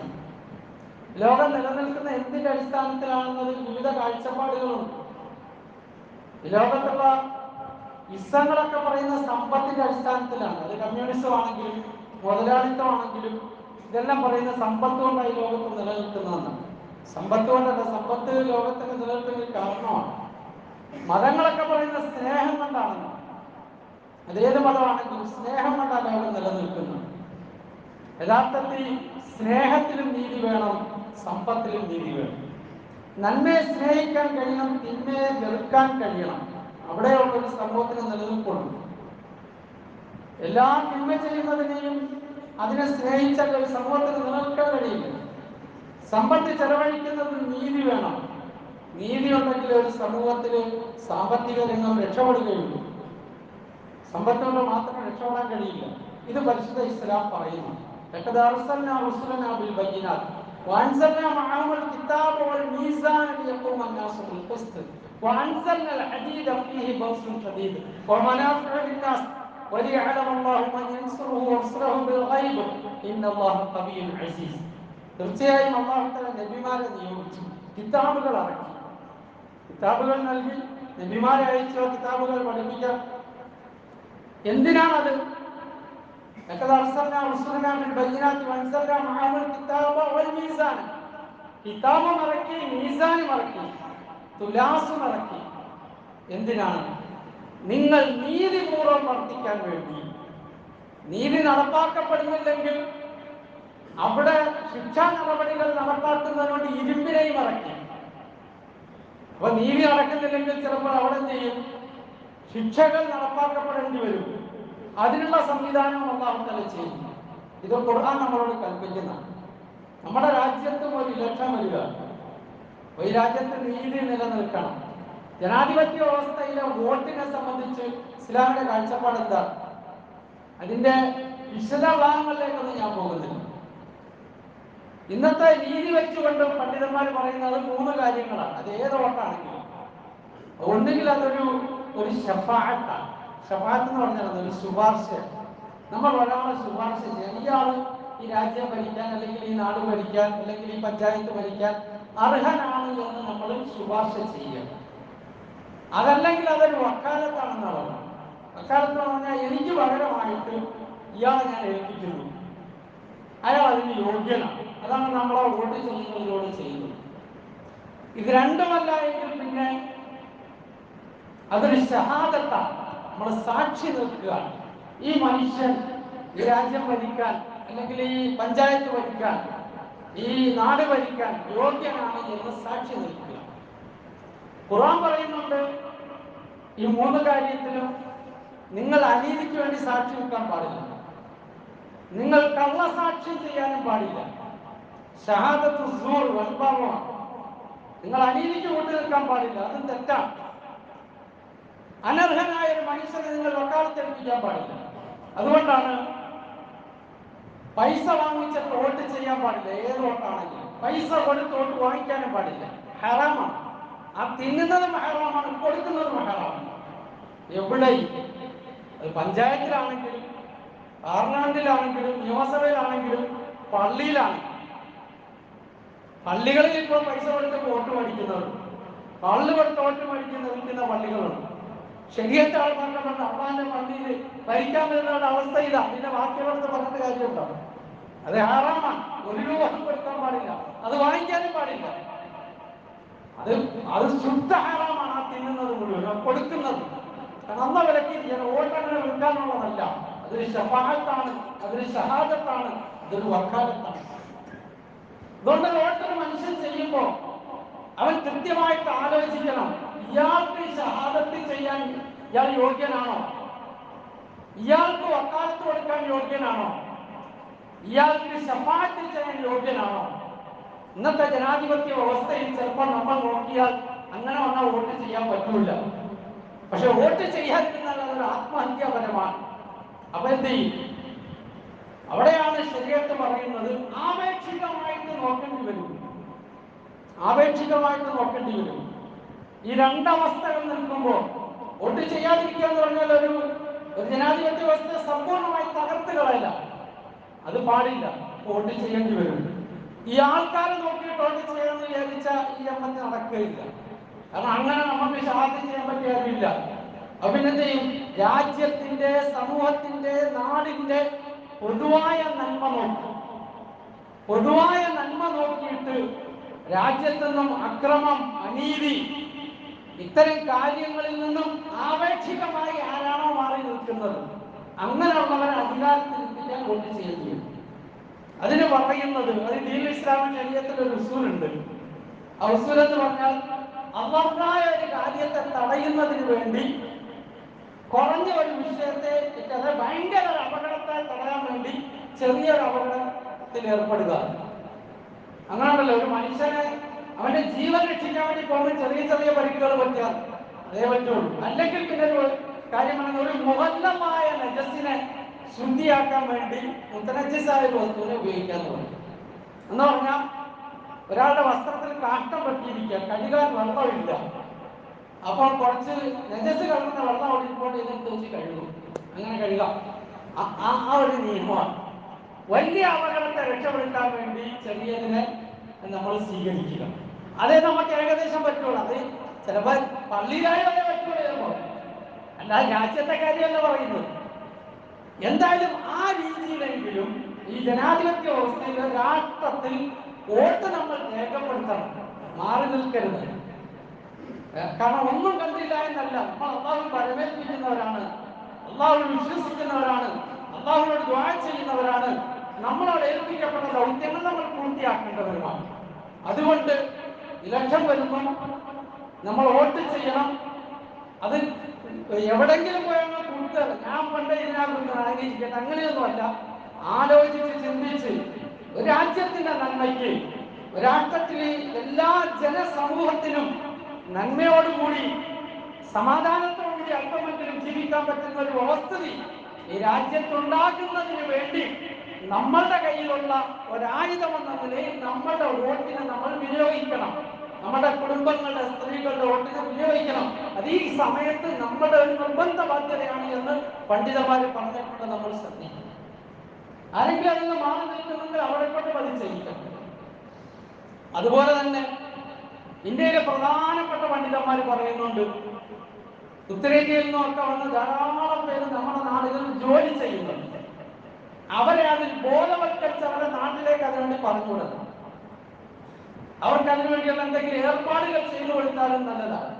ലോകം നിലനിൽക്കുന്ന എന്തിന്റെ അടിസ്ഥാനത്തിലാണെന്നതിൽ വിവിധ കാഴ്ചപ്പാടുകളുണ്ട്. ലോകത്തുള്ള ഇസ്സങ്ങളൊക്കെ പറയുന്ന സമ്പത്തിന്റെ അടിസ്ഥാനത്തിലാണ്. അത് കമ്മ്യൂണിസം ആണെങ്കിലും മുതലാളിത്തമാണെങ്കിലും ഇതെല്ലാം പറയുന്ന സമ്പത്ത് കൊണ്ടായി ലോകത്ത് നിലനിൽക്കുന്നതെന്നാണ്. സമ്പത്ത് കൊണ്ടല്ല, സമ്പത്ത് ലോകത്തിന്റെ നിലനിൽപ്പിന് കാരണമാണ്. മതങ്ങളൊക്കെ പറയുന്ന സ്നേഹം കൊണ്ടാണ്. അതേത് മതമാണെങ്കിലും സ്നേഹം കൊണ്ടാണ് ലോകം നിലനിൽക്കുന്നത്. യഥാർത്ഥത്തിൽ സ്നേഹത്തിലും നീതി വേണം, സമ്പത്തിലും നീതി വേണം. നന്മയെ സ്നേഹിക്കാൻ കഴിയണം, തിന്മയെ വെറുക്കാൻ കഴിയണം. അവിടെയുള്ള ഒരു സമൂഹത്തിന് നിലനിൽപ്പുണ്ട്. എല്ലാ തിന്മ ചെയ്യുന്നതിനെയും അതിനെ സ്നേഹിച്ചാൽ ഒരു സമൂഹത്തിന് നിലനിൽക്കാൻ കഴിയില്ല. സമ്പത്ത് ചെലവഴിക്കുന്നത് നീതി വേണം. നീതി ഉണ്ടെങ്കിൽ ഒരു സമൂഹത്തിൽ സാമ്പത്തിക രംഗം രക്ഷപ്പെടുകയുള്ളൂ. സമ്പത്ത് കൊണ്ട് മാത്രം രക്ഷപ്പെടാൻ കഴിയില്ല. ഇത് പരിശുദ്ധ ഇസ്ലാം പറയുന്നു. وأنزلنا معهم الكتاب والميزان ليقوم الناس بالقسط وأنزلنا الحديد فيه بأس شديد ومنافع للناس وليعلم الله من ينصره ورسله بالغيب إن الله قوي عزيز. തീർച്ചയായും അല്ലാഹു തആല നബിമാരെ നിയോഗിച്ചു, കിതാബുകൾ ഇറക്കി, കിതാബുകൾ നൽകി, നബിമാരെ അയച്ചു, കിതാബുകൾ പഠിപ്പിക്കാൻ. എന്തിനാണത്? കിതാബും ഇറക്കി, മീസാനും ഇറക്കി, തുലാസും ഇറക്കി. എന്തിനാണ്? നിങ്ങൾ നീതിപൂർവ്വം വർത്തിക്കാൻ വേണ്ടി. നീതി നടപ്പാക്കപ്പെടുന്നില്ലെങ്കിൽ അവിടെ ശിക്ഷാ നടപടികൾ നടപ്പാക്കുന്നതിനോട് ഇരുമ്പിനെയും ഇറക്കി. അപ്പൊ നീതി നടക്കുന്നില്ലെങ്കിൽ ചിലപ്പോൾ അവിടെ ചെയ്യും, ശിക്ഷകൾ നടപ്പാക്കപ്പെടേണ്ടി വരും. അതിനുള്ള സംവിധാനം അല്ലാഹു തആല ചെയ്യുന്നു. ഇത് ഖുർആൻ നമ്മളോട് കൽപ്പിക്കുന്ന. നമ്മുടെ രാജ്യത്തും ഒരു ഇലക്ഷൻ വരിക, ഈ രാജ്യത്ത് നീതി നിലനിൽക്കണം. ജനാധിപത്യ വ്യവസ്ഥയിലെ വോട്ടിനെ സംബന്ധിച്ച് ഇസ്ലാമിന്റെ കാഴ്ചപ്പാട് എന്താ? അതിന്റെ വിശദഭാഗങ്ങളിലേക്കൊന്നും ഞാൻ പോകുന്നില്ല. ഇന്നത്തെ രീതി വെച്ചുകൊണ്ട് പണ്ഡിതന്മാർ പറയുന്നത് 3 കാര്യങ്ങളാണ്. അത് ഏത് വോട്ടാണെങ്കിലും ഒന്നുകിൽ അതൊരു ശഫാഅത്താണ്. ഷഫാഅത്ത് എന്ന് പറഞ്ഞാൽ ഒരു ശുപാർശ. നമ്മൾ ഒരാളെ ശുപാർശ ചെയ്യാൻ, ഇയാള് ഈ രാജ്യം ഭരിക്കാൻ, അല്ലെങ്കിൽ ഈ നാട് ഭരിക്കാൻ, അല്ലെങ്കിൽ ഈ പഞ്ചായത്ത് ഭരിക്കാൻ അർഹനാണ് എന്ന് നമ്മൾ ശുപാർശ ചെയ്യുക. അതല്ലെങ്കിൽ അതൊരു വക്കാലത്താണെന്നാണ് പറയുന്നത്. വക്കാലത്ത് പറഞ്ഞാൽ എനിക്ക് പകരമായിട്ട് ഇയാളെ ഞാൻ ഏൽപ്പിക്കുന്നു, അയാൾ അതിന് യോഗ്യനാണ്. അതാണ് നമ്മളെ വോട്ട് ചെയ്യുന്നതിലൂടെ ചെയ്യുന്നത്. ഇത് രണ്ടുമല്ല എങ്കിൽ പിന്നെ അതൊരു ഷഹാദത്താണ്. നമ്മൾ സാക്ഷി നിൽക്കുക, ഈ മനുഷ്യൻ ഈ രാജ്യം ഭരിക്കാൻ, അല്ലെങ്കിൽ ഈ പഞ്ചായത്ത് ഭരിക്കാൻ, ഈ നാട് ഭരിക്കാൻ യോഗ്യനാണ് എന്ന് സാക്ഷി നിൽക്കുക. ഖുർആൻ പറയുന്നുണ്ട് ഈ 3 കാര്യത്തിലും നിങ്ങൾ അനീതിക്ക് വേണ്ടി സാക്ഷി നിൽക്കാൻ പാടില്ല, നിങ്ങൾ കള്ളസാക്ഷ്യം ചെയ്യാനും പാടില്ല. ഷഹാദത്തു സൂർ വൽബാവാണ്. നിങ്ങൾ അനീതിക്ക് കൂട്ടു നിൽക്കാൻ പാടില്ല, അതും തെറ്റാണ്. അനർഹനായ ഒരു മനുഷ്യനെ നിങ്ങൾ വക്കാലത്ത് ഏൽപ്പിക്കാൻ പാടില്ല. അതുകൊണ്ടാണ് പൈസ വാങ്ങിച്ചിട്ട് വോട്ട് ചെയ്യാൻ പാടില്ല. ഏത് വോട്ടാണെങ്കിലും പൈസ കൊടുത്ത് വോട്ട് വാങ്ങിക്കാനും പാടില്ല. ഹറാമാണ്. ആ തിന്നുന്നതും ഹറാമാണ്, കൊടുക്കുന്നതും ഹറാമാണ്. എവിടെ, അത് പഞ്ചായത്തിലാണെങ്കിലും പാർലമെന്റിലാണെങ്കിലും നിയമസഭയിലാണെങ്കിലും പള്ളിയിലാണെങ്കിലും. പള്ളികളിൽ ഇപ്പോൾ പൈസ കൊടുത്ത് വോട്ട് മേടിക്കുന്നവരുണ്ട്, പള്ളി കൊടുത്ത് വോട്ട് മേടിക്കുന്ന പള്ളികളുണ്ട്. ശരിയത്തെ ആൾക്കാരുടെ പറഞ്ഞ അള്ളാന്റെ പള്ളിയിൽ ഭരിക്കാൻ വരുന്നവരുടെ അവസ്ഥ ഇതാ. പിന്നെ ബാക്കിയുള്ളവർക്ക് പറഞ്ഞിട്ട് കാര്യമുണ്ടോ? അത് ഹറാമാണ്. ഒരു രൂപ കൊടുക്കാൻ പാടില്ല, അത് വാങ്ങിക്കാനും പാടില്ല. അത് ശുദ്ധ ഹറാമാണ്. ആ തിന്നുന്നത് മുഴുവൻ കൊടുക്കുന്നത്. കാരണം അന്ന വിലക്കിരിക്കണം. വോട്ടങ്ങനെ വിൽക്കാനുള്ളതല്ല. അതൊരു ശഫാഅത്താണ്, അതൊരു ഷഹാദത്താണ്, അതൊരു വക്കാലത്താണ്. അതുകൊണ്ട് വോട്ടൊരു മനുഷ്യൻ ചെയ്യുമ്പോൾ അവൻ കൃത്യമായിട്ട് ആലോചിക്കണം, ഇയാൾക്ക് ഷഹാദത്ത് ചെയ്യാൻ ഇയാൾ യോഗ്യനാണോ? ഇയാൾക്ക് വക്കാലത്ത് കൊടുക്കാൻ യോഗ്യനാണോ? ഇയാൾക്ക് ശഫാഅത്ത് ചെയ്യാൻ യോഗ്യനാണോ? ഇന്നത്തെ ജനാധിപത്യ വ്യവസ്ഥയിൽ ചിലപ്പോൾ നമ്മൾ നോക്കിയാൽ അങ്ങനെ വന്നാൽ വോട്ട് ചെയ്യാൻ പറ്റൂല. പക്ഷെ വോട്ട് ചെയ്യാതിരുന്നാൽ അതൊരു ആത്മഹത്യാപരമാണ്. അപ്പൊ എന്ത് ചെയ്യും? അവിടെയാണ് ശരീഅത്ത് പറയുന്നത് ആപേക്ഷികമായിട്ട് നോക്കേണ്ടി വരും. ആപേക്ഷികമായിട്ട് നോക്കേണ്ടി വരും. ഈ രണ്ടവസ്ഥകൾ നിൽക്കുമ്പോൾ വോട്ട് ചെയ്യാതിരിക്കുക എന്ന് പറഞ്ഞാൽ ഒരു ജനാധിപത്യ വ്യവസ്ഥ സമ്പൂർണ്ണമായി തകർത്ത് കളയില്ല. അത് പാടില്ല. വോട്ട് ചെയ്യേണ്ടി വരും. ഈ ആൾക്കാരെ നോക്കിയിട്ട് വോട്ട് ചെയ്യാമെന്ന് വിചാരിച്ച ഈ എമ്മത്ത് നടക്കുകയില്ല. കാരണം അങ്ങനെ നമുക്ക് ഷഹാദത്ത് ചെയ്യാൻ പറ്റിയ അറിയില്ല. അപ്പൊ എന്ത് ചെയ്യും? രാജ്യത്തിന്റെ, സമൂഹത്തിന്റെ, നാടിന്റെ പൊതുവായ നന്മ നോക്കും. പൊതുവായ നന്മ നോക്കിയിട്ട് രാജ്യത്തു നിന്നും അക്രമം, അനീതി, ഇത്തരം കാര്യങ്ങളിൽ നിന്നും ആപേക്ഷികമായി ആരാണോ മാറി നിൽക്കുന്നത് അങ്ങനെയുള്ളവരെ അധികാരത്തിൽ എത്തിക്കാൻ വോട്ട് ചെയ്യേണ്ടി വരും. അതിന് പറയുന്നത്, അത് ദീനുൽ ഇസ്ലാമിന്റെ ശരീഅത്തിൽ ഒരു ഉസൂലുണ്ട്. ആ ഉസൂൽ എന്ന് പറഞ്ഞാൽ അള്ളാഹുവായ ഒരു കാര്യത്തെ തടയുന്നതിന് വേണ്ടി കുറഞ്ഞ ഒരു വിഷയത്തെ, ഭയങ്കര ഒരു അപകടത്തെ തടയാൻ വേണ്ടി ചെറിയൊരു അപകടത്തിൽ ഏർപ്പെടുക. അങ്ങനെയാണല്ലോ ഒരു മനുഷ്യനെ അവന്റെ ജീവൻ രക്ഷിക്കാൻ വേണ്ടി പോകുമ്പോൾ ചെറിയ ചെറിയ പരിക്കുകൾ പറ്റാൻ അതേ പറ്റുള്ളൂ. അല്ലെങ്കിൽ പിന്നെ ഒരു കാര്യമാണ്, ഒരു മുഹല്ലമായ നജസ്സിനെ ശുദ്ധിയാക്കാൻ വേണ്ടി മുത്തനജിസായ വസ്തുവിനെ ഉപയോഗിക്കാന്ന് പറയും. എന്ന് പറഞ്ഞാൽ ഒരാളുടെ വസ്ത്രത്തിൽ കാഷ്ടം പറ്റിയിരിക്കുക, കഴുകാൻ വെള്ളമില്ല. അപ്പോൾ കുറച്ച് നജസ് കലർന്ന വെള്ളം ഒഴിക്കുമ്പോൾ ഇതിനെടുത്ത് വെച്ച് കഴുകും. അങ്ങനെ കഴുകാം. ആ ഒരു നിയമമാണ്. വലിയ അപകടത്തെ രക്ഷപ്പെടുത്താൻ വേണ്ടി ചെറിയതിനെ നമ്മൾ സ്വീകരിക്കുക. അതേ നമുക്ക് ഏകദേശം പറ്റുള്ളൂ. അത് ചിലപ്പോൾ പള്ളിയിലായി വരെ പറ്റുള്ളൂ, അല്ലാതെ രാജ്യത്തെ കാര്യമല്ല പറയുന്നത്. എന്തായാലും ആ രീതിയിലെങ്കിലും ഈ ജനാധിപത്യ വ്യവസ്ഥയിലെ രാഷ്ട്രത്തിൽ വോട്ട് നമ്മൾ രേഖപ്പെടുത്തണം, മാറി നിൽക്കരുത്. കാരണം ഒന്നും കണ്ടില്ല എന്നല്ല, നമ്മൾ അള്ളാഹു പരമേൽപ്പിക്കുന്നവരാണ്, അള്ളാഹു വിശ്വസിക്കുന്നവരാണ്, അള്ളാഹുവിനോട് ദുആ ചെയ്യുന്നവരാണ്. നമ്മളോട് ഏൽപ്പിക്കപ്പെട്ട ദൗത്യങ്ങൾ നമ്മൾ പൂർത്തിയാക്കേണ്ടവരുമാണ്. അതുകൊണ്ട് ഇലക്ഷൻ വരുമ്പോൾ നമ്മൾ വോട്ട് ചെയ്യണം. അത് എവിടെങ്കിലും പോയാൽ കൂടുതൽ ഞാൻ പണ്ട് ഇതിനകത്ത് ആഗ്രഹിക്കട്ടെ, അങ്ങനെയൊന്നുമല്ല. ആലോചിച്ച് ചിന്തിച്ച് ഒരു രാജ്യത്തിന്റെ നന്മയ്ക്ക്, രാഷ്ട്രത്തിലെ എല്ലാ ജനസമൂഹത്തിനും നന്മയോടുകൂടി സമാധാനത്തോടുകൂടി അല്പമെങ്കിലും ജീവിക്കാൻ പറ്റുന്ന ഒരു വ്യവസ്ഥിതി ഈ രാജ്യത്തുണ്ടാക്കുന്നതിന് വേണ്ടി നമ്മളുടെ കയ്യിലുള്ള ഒരായുധമെന്ന നിലയിൽ നമ്മളുടെ വോട്ടിനെ നമ്മൾ വിനിയോഗിക്കണം. നമ്മുടെ കുടുംബങ്ങളുടെ, സ്ത്രീകളുടെ വോട്ടിനെ വിനിയോഗിക്കണം. അത് ഈ സമയത്ത് നമ്മുടെ ഒരു നിർബന്ധ ബാധ്യതയാണ് എന്ന് പണ്ഡിതന്മാർ പറഞ്ഞിട്ടുണ്ട്. നമ്മൾ ശ്രദ്ധിക്കണം. ആരെങ്കിലും അതിൽ നിന്ന് മാറി നിൽക്കുന്നെങ്കിൽ അവരെ കൊണ്ട് പതി ചെയ്യിക്കണം. അതുപോലെ തന്നെ ഇന്ത്യയിലെ പ്രധാനപ്പെട്ട പണ്ഡിതന്മാർ പറയുന്നുണ്ട്, ഉത്തരേന്ത്യയിൽ നിന്നൊക്കെ വന്ന് ധാരാളം പേര് നമ്മുടെ നാടുകളിൽ ജോലി ചെയ്യുന്നുണ്ട്. അവരെ അതിൽ ബോധവൽക്കരിച്ച് അവരുടെ നാട്ടിലേക്ക് അതിനുവേണ്ടി പറഞ്ഞുകൊടുക്കണം. അവർക്ക് അതിനുവേണ്ടിയുള്ള എന്തെങ്കിലും ഏർപ്പാടുകൾ ചെയ്തു കൊടുത്താലും നല്ലതാണ്.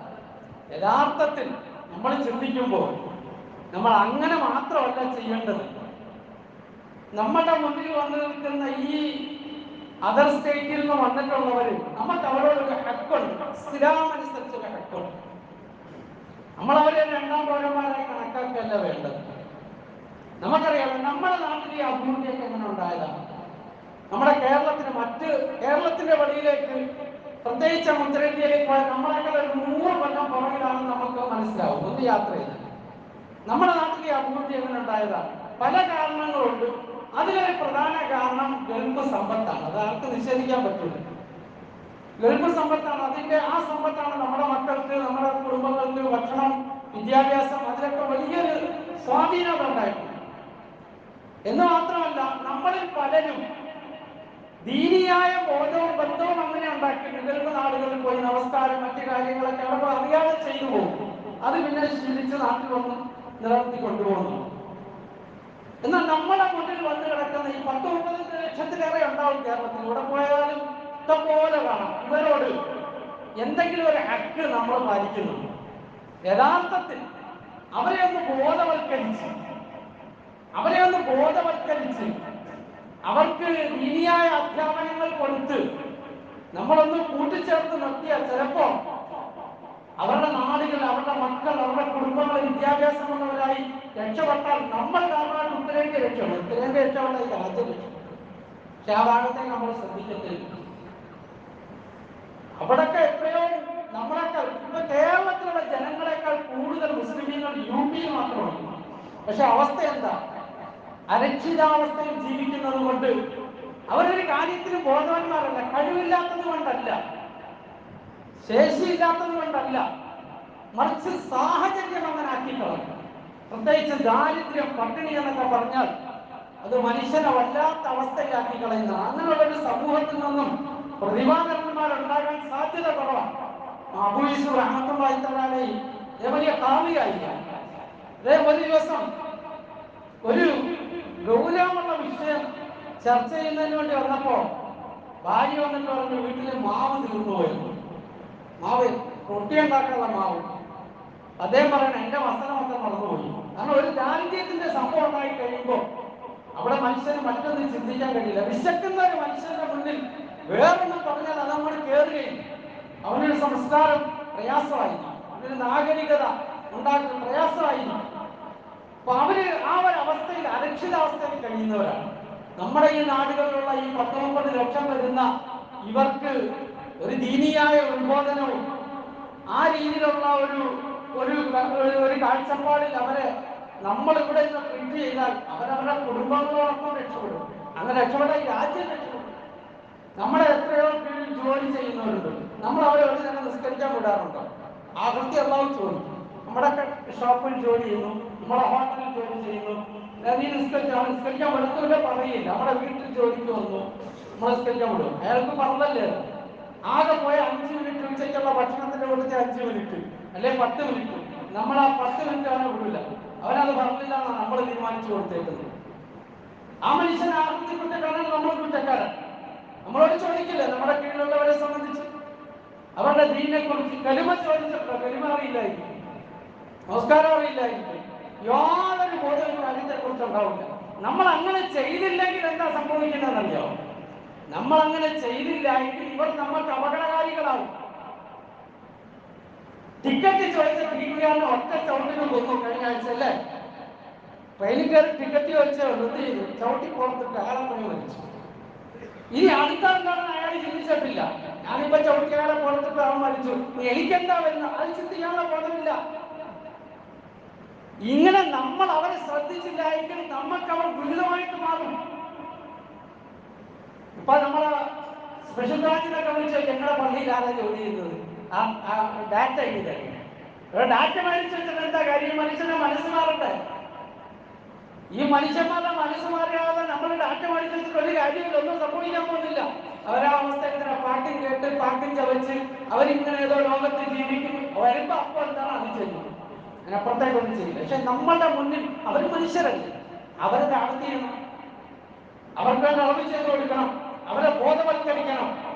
യഥാർത്ഥത്തിൽ നമ്മൾ ചിന്തിക്കുമ്പോൾ നമ്മൾ അങ്ങനെ മാത്രമല്ല ചെയ്യേണ്ടത്. നമ്മുടെ മുന്നിൽ വന്നു നിൽക്കുന്ന ഈ അതർ സ്റ്റേറ്റിൽ നിന്ന് വന്നിട്ടുള്ളവര് നമുക്ക് അവരോടൊരു ഹക്കുണ്ട്, ഇസ്ലാമനുസരിച്ചൊരു ഹക്കുണ്ട്. നമ്മളവരെ രണ്ടാം പൗരന്മാരായി കണക്കാക്കല്ല വേണ്ടത്. നമുക്കറിയാം നമ്മുടെ നാട്ടിൽ ഈ അഭിവൃദ്ധിയൊക്കെ എങ്ങനെ ഉണ്ടായതാണ്. നമ്മുടെ കേരളത്തിന്റെ വെളിയിലേക്ക്, പ്രത്യേകിച്ച് ഉത്തരേന്ത്യയിലേക്ക് പോയാൽ നമ്മളെക്കാൾ ഒരു 100 കൊല്ലം പുറകിലാണെന്ന് നമുക്ക് മനസ്സിലാവും ഒന്ന് യാത്ര ചെയ്ത്. നമ്മുടെ നാട്ടിൽ ഈ അഭിവൃദ്ധി എങ്ങനെ ഉണ്ടായതാണ്? പല കാരണങ്ങളുണ്ട്. അതിലൊരു പ്രധാന കാരണം ഗൾഫ് സമ്പത്താണ്. അത് ആർക്ക് നിഷേധിക്കാൻ പറ്റില്ല. ഗൾഫ് സമ്പത്താണ്. ആ സമ്പത്താണ് നമ്മുടെ മക്കൾക്ക്, നമ്മുടെ കുടുംബങ്ങൾക്ക് ഭക്ഷണം, വിദ്യാഭ്യാസം, അതിലൊക്കെ വലിയൊരു സ്വാധീനത ഉണ്ടായിട്ടുണ്ട്. എന്ന് മാത്രമല്ല, നമ്മളിൽ പലരും ദീനിയായ ബോധവും ബന്ധവും അങ്ങനെ ഉണ്ടാക്കിയിട്ടുണ്ട്. ഗൾഫ് നാടുകളിൽ പോയി നമസ്കാരം, മറ്റു കാര്യങ്ങളൊക്കെ അവിടെ അറിയാതെ ചെയ്തു പോകും. അത് പിന്നെ ശീലിച്ച് നാട്ടിൽ വന്ന് നിലനിർത്തി കൊണ്ടുപോകുന്നു. എന്നാൽ നമ്മുടെ മുന്നിൽ വന്നു കിടക്കുന്ന ഈ 10-30 ലക്ഷത്തിലേറെ ഉണ്ടാവും കേരളത്തിൽ. ഇവിടെ പോയാലും ഇഷ്ടംപോലെ കാണാം. ഇവരോട് എന്തെങ്കിലും ഒരു ഹക്ക് നമ്മൾ പാലിക്കുന്നു. യഥാർത്ഥത്തിൽ അവരെ ഒന്ന് ബോധവൽക്കരിച്ച് അവർക്ക് ദീനിയായ അധ്യാപനങ്ങൾ കൊടുത്ത് നമ്മളൊന്ന് കൂട്ടിച്ചേർത്ത് നിർത്തിയാൽ ചിലപ്പോ അവരുടെ നാടുകൾ, അവരുടെ മക്കൾ, അവരുടെ കുടുംബങ്ങൾ വിദ്യാഭ്യാസമുള്ളവരായി രക്ഷപ്പെട്ടാൽ നമ്മൾ കാരണം ഉത്തരേന്ത്യ രക്ഷപ്പെടും. ഉത്തരേന്ത്യ രക്ഷപ്പെട്ട ഈ രാജ്യം രക്ഷപ്പെടും. പക്ഷെ ആ ഭാഗത്തെ നമ്മൾ ശ്രദ്ധിക്കത്തില്ല. അവിടൊക്കെ എത്രയോ നമ്മളെക്കാൾ, ഇപ്പൊ കേരളത്തിലുള്ള ജനങ്ങളെക്കാൾ കൂടുതൽ മുസ്ലിമീങ്ങൾ UP-യിൽ മാത്രമാണ്. പക്ഷെ അവസ്ഥ എന്താ? അരക്ഷിതാവസ്ഥയിൽ ജീവിക്കുന്നത് കൊണ്ട് അവരൊരു കാര്യത്തിന് ബോധവാന്മാരല്ല. കഴിവില്ലാത്തത് കൊണ്ടല്ല, ശേഷിയില്ലാത്തത് കൊണ്ടല്ല, മറിച്ച് സാഹചര്യം അങ്ങനെ ആക്കിക്കളയും. പ്രത്യേകിച്ച് ദാരിദ്ര്യം, പട്ടിണി എന്നൊക്കെ പറഞ്ഞാൽ അത് മനുഷ്യനെ വല്ലാത്ത അവസ്ഥയിലാക്കി കളയുന്നതാണ്. അങ്ങനെയുള്ളൊരു സമൂഹത്തിൽ നിന്നും പ്രതിഭാധനന്മാരുണ്ടാകാൻ സാധ്യത കുറവാണ്. അബൂ യൂസുഫ് റഹ്മത്തുള്ളാഹി തആല വലിയ കാവിയായി. ഒരു ദിവസം ഒരു ഗൗരവമുള്ള വിഷയം ചർച്ച ചെയ്യുന്നതിന് വേണ്ടി വന്നപ്പോ ഭാര്യ വന്നിട്ട് പറഞ്ഞു, വീട്ടിലെ മാവ് തീർന്നു പോയിരുന്നു. മാവ്, റൊട്ടി ഉണ്ടാക്കാനുള്ള മാവ്. അദ്ദേഹം പറയണം, എന്റെ വസ്ത്രമൊക്കെ മറന്നുപോയി. കാരണം ഒരു ദാരിദ്ര്യത്തിന്റെ സംഭവം ഉണ്ടായി കഴിയുമ്പോൾ അവിടെ മനുഷ്യന് മറ്റൊന്നും ചിന്തിക്കാൻ കഴിയില്ല. വിശക്കുന്ന ഒരു മനുഷ്യന്റെ മുന്നിൽ വേറൊന്നും പറഞ്ഞാൽ അത് നമ്മൾ കയറുകയും അവനൊരു സംസ്കാരം പ്രയാസമായിരിക്കും, അവനൊരു നാഗരികത ഉണ്ടാക്കുന്ന പ്രയാസമായിരിക്കും. അപ്പൊ അവര് ആ ഒരു അവസ്ഥയിൽ, അരക്ഷിതാവസ്ഥയിൽ കഴിയുന്നവരാണ്. നമ്മുടെ ഈ നാടുകളിലുള്ള ഈ 19 ലക്ഷം വരുന്ന ഇവർക്ക് ഒരു ദീനിയായ ഉത്ബോധനവും ആ രീതിയിലുള്ള ഒരു കാഴ്ചപ്പാടിൽ അവരെ നമ്മൾ ഇവിടെ നിന്ന് ട്രീറ്റ് ചെയ്താൽ അവരവരുടെ കുടുംബങ്ങളോടൊപ്പം രക്ഷപ്പെടും. അങ്ങനെ രക്ഷപ്പെടാൻ ഈ രാജ്യം രക്ഷപ്പെടും. നമ്മളെ എത്രയോ കീഴിൽ ജോലി ചെയ്യുന്നവരുണ്ട്. നമ്മൾ അവരെ ഒരു നേരം നിസ്കരിക്കാൻ വിടാറുണ്ടോ? ആ കൃത്യം അല്ലാഹു ചോദിക്കും. നമ്മുടെ ഷോപ്പിൽ ജോലി ചെയ്യുന്നു, നമ്മുടെ ഹോട്ടലിൽ ജോലി ചെയ്യുന്നു, നീ നിസ്കരിക്കാൻ വിടത്തില്ല പറയില്ല. നമ്മുടെ വീട്ടിൽ ജോലിക്ക് വന്നു, നമ്മൾ നിസ്കരിക്കാൻ വിടും. അയാൾക്ക് പറഞ്ഞല്ലേ, ആകെ പോയ 5 മിനിറ്റ് ഉച്ചയ്ക്കുള്ള ഭക്ഷണത്തിന്റെ കൊടുത്ത് 5 മിനിറ്റ് അല്ലെ 10 മിനിറ്റ്. നമ്മൾ ആ 10 മിനിറ്റ് അവനെ വിടില്ല. അവനത് പറഞ്ഞില്ല എന്നാണ് നമ്മൾ തീരുമാനിച്ചു കൊടുത്തേക്കുന്നത്. ആ മനുഷ്യൻ ആർത്തി കുറ്റക്കാരൻ, നമ്മൾ കുറ്റക്കാരൻ. നമ്മളോട് ചോദിക്കില്ല നമ്മുടെ കീഴിലുള്ളവരെ സംബന്ധിച്ച്, അവരുടെ ദീനിനെ കുറിച്ച് കലിമ ചോദിച്ചിട്ടുണ്ടോ? കലിമ അറിയില്ലായിരിക്കും, നമസ്കാരം അറിയില്ലായിരിക്കും, യാതൊരു ബോധവും കാര്യത്തെ കുറിച്ച് ഉണ്ടാവില്ല. നമ്മൾ അങ്ങനെ ചെയ്തില്ലെങ്കിൽ എന്താ സംഭവിക്കുന്നതെന്നറിയോ? നമ്മൾ അങ്ങനെ ചെയ്തില്ലെങ്കിൽ ഇവർ നമ്മൾക്ക് അപകടകാരികളാവും. ടിക്കറ്റ് ചോദിച്ച ടിക്കറ്റുകാരനെ ഒറ്റ ചവിട്ടിന് കൊന്നു കഴിഞ്ഞ ആഴ്ച അല്ലേ? ട്രെയിനിൽ കയറി ടിക്കറ്റ് ചോദിച്ചോ, എന്ത് ചെയ്തു? ചവിട്ടി പുറത്തിട്ട് അയാളെ പോയി മരിച്ചു. ഇനി അടുത്ത എന്താണെന്ന് അയാൾ ചിന്തിച്ചിട്ടില്ല. ഞാനിപ്പോ ചവിട്ടി അയാളെ പുറത്തിട്ട് അവൻ മരിച്ചു, എനിക്കെന്താ വരുന്നത്? അത് ചിന്തിക്കാനുള്ള ബോധമില്ല. ഇങ്ങനെ നമ്മൾ അവരെ ശ്രദ്ധിച്ചില്ലായെങ്കിൽ നമുക്ക് അവർ ദുരിതമായിട്ട് മാറും. ഇപ്പൊ നമ്മള് സ്പെഷ്യൽ ബ്രാഞ്ചിനൊക്കെ വിളിച്ച് ഞങ്ങളുടെ പള്ളിയിൽ ആരാ ജോലി ചെയ്യുന്നത്, ഡാറ്റ ഇല്ല. ഡാറ്റ മേടിച്ചു വെച്ചിട്ട് എന്താ കാര്യം? മനുഷ്യനെ മനസ്സ് മാറട്ടെ. ഈ മനുഷ്യന്മാരുടെ മനസ്സ് മാറിയാതെ നമ്മൾ ഡാറ്റ മേടിച്ചു വെച്ചിട്ട് ഒരു കാര്യമില്ല, ഒന്നും സംഭവിക്കാൻ പോകുന്നില്ല. അവരാ അവസ്ഥ ഇങ്ങനെ പാട്ടും കേട്ട് പാട്ടും ചവച്ച് അവരിങ്ങനെ ഏതോ ലോകത്ത് ജീവിക്കും. വരുമ്പോ അപ്പൊ എന്താണ് അത് ചെയ്യുന്നത്, അതിനപ്പുറത്തേക്കൊന്നും ചെയ്യില്ല. പക്ഷെ നമ്മളുടെ മുന്നിൽ അവർ മനുഷ്യരല്ലേ, അവരെ താഴ്ത്തിയിടണം, അവർക്ക് അളവ് ചെയ്ത് കൊടുക്കണം, അവരെ ബോധവൽക്കരിക്കണം,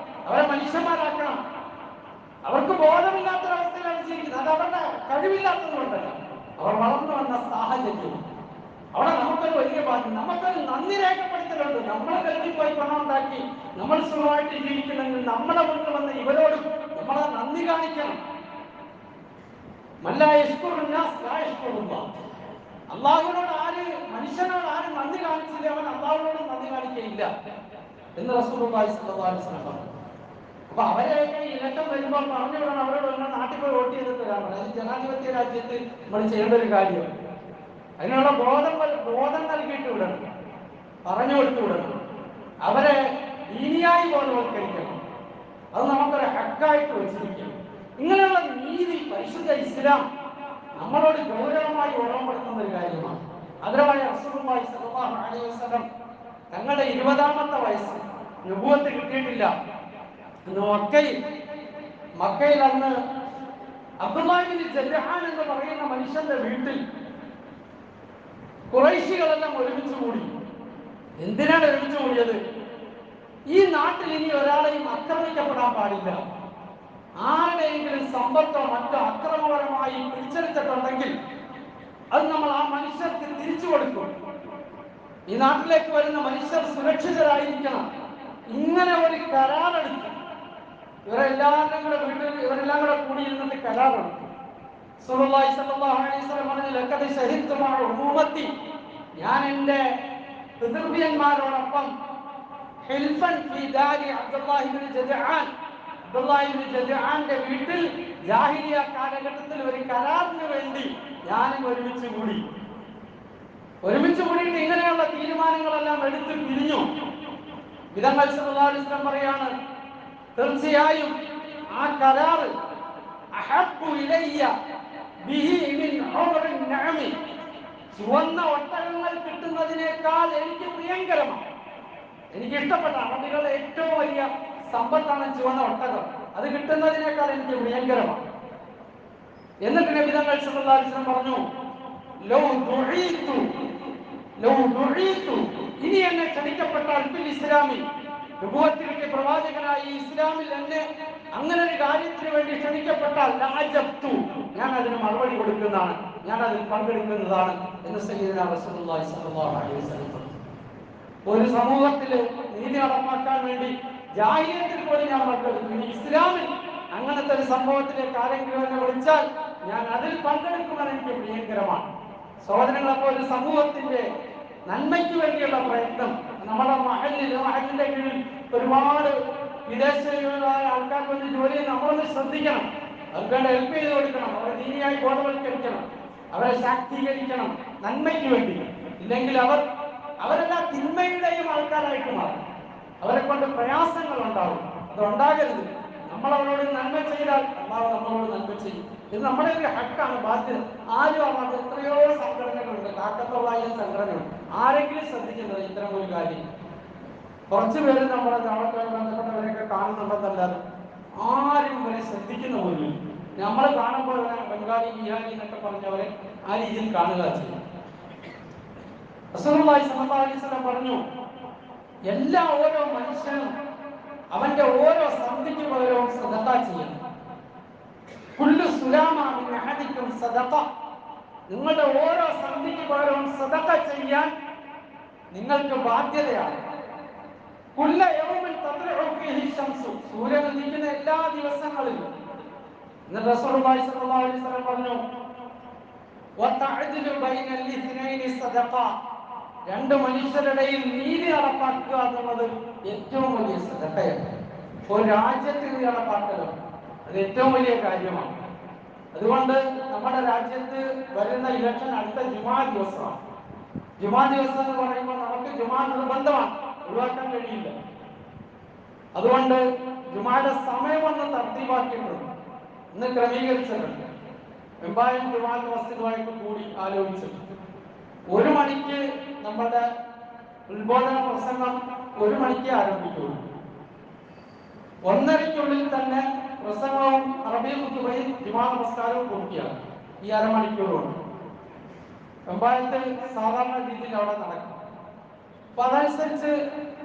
അവരെ മനുഷ്യന്മാരാക്കണം. അവർക്ക് ബോധമില്ലാത്തൊരവസ്ഥയിലാണ് ജീവിക്കുന്നത്. അത് അവരുടെ കഴിവില്ലാത്തത് കൊണ്ടല്ല, അവർ വളർന്നു വന്ന സാഹചര്യം. അവിടെ നമുക്കൊരു വലിയ ബാധ്യത, നമുക്കൊരു നന്ദി രേഖപ്പെടുത്തലുണ്ട്. നമ്മളെ കരുതി പോയി പണം ഉണ്ടാക്കി നമ്മൾ സുഖമായിട്ട് ജീവിക്കണമെങ്കിൽ നമ്മുടെ മുന്നിൽ വന്ന ഇവരോടും നമ്മളെ നന്ദി കാണിക്കണം. അള്ളാഹുവിനോട് ആര്, മനുഷ്യനോട് ആര് നന്ദി കാണിച്ചില്ല, അവൻ അള്ളാഹുവിനോട് നന്ദി കാണിക്കുകയില്ല എന്ന് റസൂലുള്ളാഹി സ്വല്ലല്ലാഹു അലൈഹി വസല്ലം പറഞ്ഞു. അപ്പൊ അവരെയൊക്കെ ഇലക്ഷൻ വരുമ്പോൾ പറഞ്ഞു വിടണം, അവരോട് വന്നാൽ നാട്ടിൽ പോയി വോട്ട് ചെയ്തിട്ട് വരാൻ പറയും. അത് ജനാധിപത്യ രാജ്യത്ത് നമ്മൾ ചെയ്യേണ്ട ഒരു കാര്യമാണ്. അതിനുള്ള ബോധം നൽകിയിട്ട് വിടണം. പറഞ്ഞു കൊടുത്തു വിടണം, അവരെ ദീനിയായി ബോധവൽക്കരിക്കണം. അത് നമുക്കൊരു ഹക്കായിട്ട് വെച്ചിരിക്കണം. ഇങ്ങനെയുള്ള നീതി പരിശുദ്ധ ഇസ്ലാം നമ്മളോട് ഗൗരവമായി ഓർമ്മപ്പെടുത്തുന്ന ഒരു കാര്യമാണ്. അതിനായ റസൂലുള്ളാഹി സ്വല്ലല്ലാഹു അലൈഹി വസല്ലം തങ്ങളുടെ 20-ാമത്തെ വയസ്സിൽ നുബുവത്ത് കിട്ടിയിട്ടില്ല. മക്കയിൽ അന്ന് അബ്ദുല്ലാഹി ഇബ്നു ജദ്ഹാൻ എന്ന് പറയുന്ന മനുഷ്യന്റെ വീട്ടിൽ ഖുറൈശികളെല്ലാം ഒരുമിച്ച് കൂടി. എന്തിനാണ് ഒരുമിച്ച് കൂടിയത്? ഈ നാട്ടിൽ ഇനി ഒരാളെയും ആക്രമിക്കപ്പെടാൻ പാടില്ല. ആരുടെയെങ്കിലും സമ്പത്തോ മറ്റോ അക്രമപരമായി പിടിച്ചെടുത്തിട്ടുണ്ടെങ്കിൽ അത് നമ്മൾ ആ മനുഷ്യർക്ക് തിരിച്ചു കൊടുക്കും. ഈ നാട്ടിലേക്ക് വരുന്ന മനുഷ്യർ സുരക്ഷിതരായിരിക്കണം. ഇങ്ങനെ ഒരു കരാറെടുത്തു. ഇവരെല്ലാവരും കൂടെ വീട്ടിൽ ഇവരെല്ലാം കൂടെ കൂടി ഇരുന്നിട്ട് കരാറെടുത്തു. റസൂലുള്ളാഹി സ്വല്ലല്ലാഹു അലൈഹി വസല്ലം പറഞ്ഞു, ലഖദ് ശഹിദ്തു മഅ ഉമ്മത്തി, ഞാൻ എൻ്റെ പിതൃവ്യന്മാരോടൊപ്പം ഹിൽഫൻ ഫീ ദാരി അബ്ദുല്ലാഹി ഇബ്നു ജദ്ആൻ, അബ്ദുല്ലാഹി ഇബ്നു ജദ്ആന്റെ വീട്ടിൽ ജാഹിലിയ കാലഘട്ടത്തിൽ ഒരു കരാറിന് വേണ്ടി ഞാനും ഒരുമിച്ച് കൂടിയിട്ട് ഇങ്ങനെയുള്ള തീരുമാനങ്ങളെല്ലാം എടുത്ത് പിരിഞ്ഞു. വിദഗ്ധ സല്ലല്ലാഹു അലൈഹി വസല്ലം പറയാണ്, തീർച്ചയായും ആ കരാർ അഹബ്ബു ഇലയ്യ ബിഹി മിൻ ഉമറിൻ നഅമി, ചുവന്ന ഒട്ടകങ്ങൾ കിട്ടുന്നതിനേക്കാൾ എനിക്ക് പ്രിയങ്കരമാണ്. എനിക്ക് ഇഷ്ടപ്പെട്ട അറബികളുടെ ഏറ്റവും വലിയ സമ്പത്താണ് ചുവന്ന ഒട്ടകം. അത് കിട്ടുന്നതിനേക്കാൾ എനിക്ക് പ്രിയങ്കരമാണ്. എന്നിട്ട് നബി തങ്ങൾ സല്ലല്ലാഹു അലൈഹി വസല്ലം പറഞ്ഞു, ലൗ ദുഈതു, ഇനി എന്നെ ക്ഷണിക്കപ്പെട്ടാൽ ഫിൽ ഇസ്ലാമി, നബുവത്തിലേക്ക് പ്രവാചകനായി ഇസ്ലാമിൽ എന്നെ അങ്ങനെ ഒരു കാര്യത്തിന് വേണ്ടി ക്ഷണിക്കപ്പെട്ടാൽ ലഅജബ്തു, ഞാൻ അതിന് മറുപടി കൊടുക്കുന്നതാണ്, ഞാൻ അതിൽ പങ്കെടുക്കുന്നതാണ് എന്ന് സയ്യിദുനാ റസൂലുള്ളാഹി സ്വല്ലല്ലാഹു അലൈഹി വസല്ലം. ഒരു സമൂഹത്തിൽ നീതി നടപ്പാക്കാൻ വേണ്ടി ജാഹിലിയത്തിൽ പോലും ഞാൻ പങ്കെടുക്കും. ഇസ്ലാമിൽ അങ്ങനത്തെ ഒരു സംഭവത്തിലേക്ക് ആരെങ്കിലും എന്നെ വിളിച്ചാൽ ഞാൻ അതിൽ പങ്കെടുക്കുമെന്ന് എനിക്ക് പ്രിയങ്കരമാണ്. സഹോദരങ്ങളപ്പോൾ ഒരു സമൂഹത്തിന്റെ നന്മയ്ക്ക് വേണ്ടിയുള്ള പ്രയത്നം, നമ്മുടെ മഹലിന്റെ കീഴിൽ ഒരുപാട് വിദേശികളായ ആൾക്കാർ വന്ന് ജോലി ചെയ്ത് നമ്മളൊന്ന് ശ്രദ്ധിക്കണം. അവർക്ക് ഹെൽപ്പ് ചെയ്ത് കൊടുക്കണം, അവരെ ദീനിയായി ബോധവൽക്കരിക്കണം, അവരെ ശാക്തീകരിക്കണം നന്മയ്ക്ക് വേണ്ടി. ഇല്ലെങ്കിൽ അവരെല്ലാം തിന്മയുടെയും ആൾക്കാരായിട്ട് മാറും. അവരെ കൊണ്ട് പ്രയാസങ്ങൾ ഉണ്ടാവും. അത് ഉണ്ടാകരുത്. നമ്മൾ അവരോട് നന്മ ചെയ്താൽ അല്ലാഹു നമ്മളോട് നന്മ ചെയ്യും. ഇത് നമ്മുടെ ഒരു ഹക്കാണ്, ബാധ്യത. ആരും ആവാതെ എത്രയോ സംഘടനകളുണ്ട്, കാക്കത്തോളായിരം സംഘടനകളുണ്ട്. ആരെങ്കിലും ശ്രദ്ധിക്കുന്നത് ഇത്തരം ഒരു കാര്യം? കുറച്ചു പേര് നമ്മുടെ ദഅവത്തുമായി ബന്ധപ്പെട്ടവരെയൊക്കെ കാണുന്നുണ്ടെന്നല്ലാതെ ആരും ഇവരെ ശ്രദ്ധിക്കുന്ന പോലും. നമ്മൾ കാണുമ്പോൾ ബംഗാളി ബിഹാരി എന്നൊക്കെ പറഞ്ഞവരെ ആ രീതിയിൽ കാണുക ചെയ്യും. റസൂലുള്ളാഹി സ്വല്ലല്ലാഹു അലൈഹി വസല്ലം പറഞ്ഞു, ഓരോ മനുഷ്യനും അവന്റെ ഓരോ സന്ധിക്ക് പകരവും സദഖ ചെയ്യണം. കുല്ലു സുലാമ മിൻ അഹദിക്കും സദഖ, നിങ്ങളുടെ ഓരോ സന്ധിക്ക് പകരവും സദഖ ചെയ്യാൻ നിങ്ങൾക്ക് ബാധ്യതയാണ്. കുല്ല യൗമിൻ തത്ലഉ ഫീഹി ശംസു, സൂര്യൻ ഉദിക്കുന്ന എല്ലാ ദിവസങ്ങളിലും. എന്നിട്ട് റസൂലുള്ളാഹി സ്വല്ലല്ലാഹു അലൈഹി വസല്ലം പറഞ്ഞു, വതഅദിലു ബൈനൽ ഇത്നൈനി സദഖ, രണ്ട് മനുഷ്യരുടെയും നീതി നടപ്പാക്കുക എന്നുള്ളത് ഏറ്റവും വലിയ സദഖയാണ്. ഒരു രാജ്യത്ത് നീതി നടപ്പാക്കലോ അത് ഏറ്റവും വലിയ കാര്യമാണ്. അതുകൊണ്ട് നമ്മുടെ രാജ്യത്ത് വരുന്ന ഇലക്ഷൻ അടുത്ത ജുമാ ദിവസമാണ്. ജുമാ ദിവസം എന്ന് പറയുമ്പോൾ നമുക്ക് ജുമാ നിർബന്ധമാണ്, ഒഴിവാക്കാൻ കഴിയില്ല. അതുകൊണ്ട് ജുമായുടെ സമയമൊന്ന് തർത്തീബാക്കിയിട്ടുണ്ട്, ഇന്ന് ക്രമീകരിച്ചിട്ടുണ്ട്. വെമ്പായം ജുമാഅത്ത് മസ്ജിദുമായിട്ട് കൂടി ആലോചിച്ചിട്ടുണ്ട്. 1 മണിക്ക് നമ്മുടെ ഉത്ബോധന പ്രസംഗം 1 മണിക്ക് ആരംഭിക്കുള്ളൂ. 1:30-ക്കുള്ളിൽ തന്നെ പ്രസംഗവും അറബി ഖുതുബയും ജുമാ നമസ്കാരവും പൂർത്തിയാകും. ഈ അരമണിക്കൂറുണ്ട്. വെമ്പായത്ത് സാധാരണ രീതിയിൽ അവിടെ നടക്കും. അപ്പൊ അതനുസരിച്ച്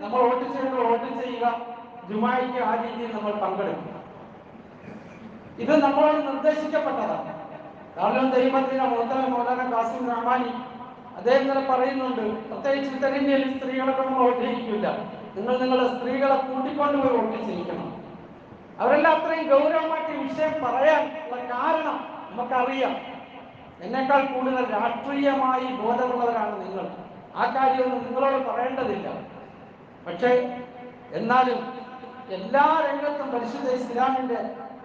നമ്മൾ വോട്ട് ചെയ്യുക, ജുമായ്ക്ക് ആ രീതിയിൽ നമ്മൾ പങ്കെടുക്കും. ഇത് നമ്മളോട് നിർദ്ദേശിക്കപ്പെട്ടതാണ്. ദാറുൽ ദൈവത്തിന്റെ മൗലാന ഖാസിം റഹ്മാനി അദ്ദേഹം ഇങ്ങനെ പറയുന്നുണ്ട്, പ്രത്യേകിച്ച് ഉത്തരേന്ത്യയിൽ സ്ത്രീകളെ കൊണ്ട് വോട്ട് ചെയ്യിക്കില്ല. നിങ്ങൾ നിങ്ങളുടെ സ്ത്രീകളെ കൂട്ടിക്കൊണ്ടുപോയി വോട്ട് ചെയ്യിക്കണം. അവരെല്ലാം അത്രയും ഗൗരവമായിട്ട് വിഷയം പറയാൻ ഉള്ള കാരണം നമുക്കറിയാം. എന്നെക്കാൾ കൂടുതൽ രാഷ്ട്രീയമായി ബോധമുള്ളവരാണ് നിങ്ങൾ. ആ കാര്യമൊന്നും നിങ്ങളോട് പറയേണ്ടതില്ല. പക്ഷേ എന്നാലും എല്ലാ രംഗത്തും പരിശുദ്ധ ഇസ്ലാമിന്റെ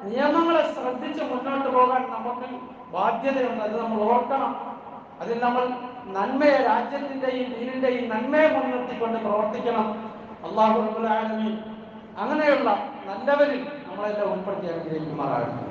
നിയമങ്ങളെ ശ്രദ്ധിച്ച് മുന്നോട്ട് പോകാൻ നമുക്ക് ബാധ്യതയുണ്ട്. അത് നമ്മൾ ഓർക്കണം. അതിൽ നമ്മൾ നന്മയെ, രാജ്യത്തിന്റെയും ദീനിന്റെയും നന്മയെ മുൻനിർത്തിക്കൊണ്ട് പ്രവർത്തിക്കണം. അല്ലാഹു റബ്ബുൽ ആലമീൻ അങ്ങനെയുള്ള നല്ലവരിൽ നമ്മളെല്ലാം ഉൾപ്പെടുത്തി അനുഗ്രഹിക്കുമാറാകട്ടെ.